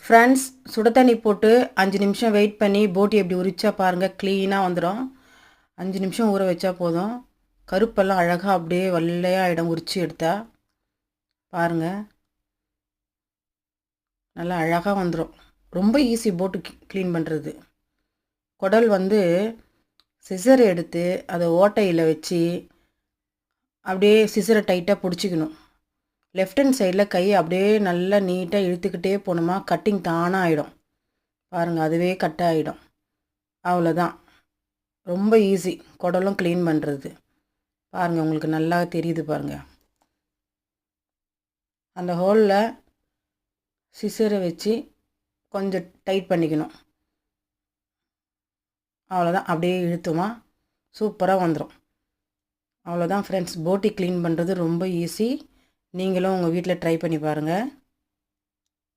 Friends, சுட தண்ணி போட்டு 5 நிமிஷம் வெயிட் பண்ணி போட்டி எப்படி உரிச்சா பாருங்கள், க்ளீனாக வந்துடும். 5 நிமிஷம் ஊற வச்சா போதும். கருப்பெல்லாம் அழகாக அப்படியே வெள்ளையாகிடும் உரித்து எடுத்தா. பாருங்கள், நல்லா அழகாக வந்துடும். ரொம்ப ஈஸி போட்டு க்ளீன் பண்ணுறது. குடல் வந்து சிசர் எடுத்து அதை ஓட்டையில் வச்சு அப்படியே சிசரை டைட்டாக பிடிச்சிக்கணும். லெஃப்ட் ஹேண்ட் சைடில் கையை அப்படியே நல்லா நீட்டாக இழுத்துக்கிட்டே போனோமா கட்டிங் தானாக ஆகிடும். பாருங்கள், அதுவே கட் ஆகிடும். அவ்வளோதான். ரொம்ப ஈஸி குடலும் க்ளீன் பண்ணுறது. பாருங்கள், உங்களுக்கு நல்லா தெரியுது பாருங்கள். அந்த ஹோலில் சிசரை வச்சு கொஞ்சம் டைட் பண்ணிக்கணும். அவ்வளோதான். அப்படியே இழுத்துமா சூப்பராக வந்துடும். அவ்வளோதான் ஃப்ரெண்ட்ஸ். போட்டி க்ளீன் பண்ணுறது ரொம்ப ஈஸி. நீங்களும் உங்கள் வீட்டில் ட்ரை பண்ணி பாருங்கள்.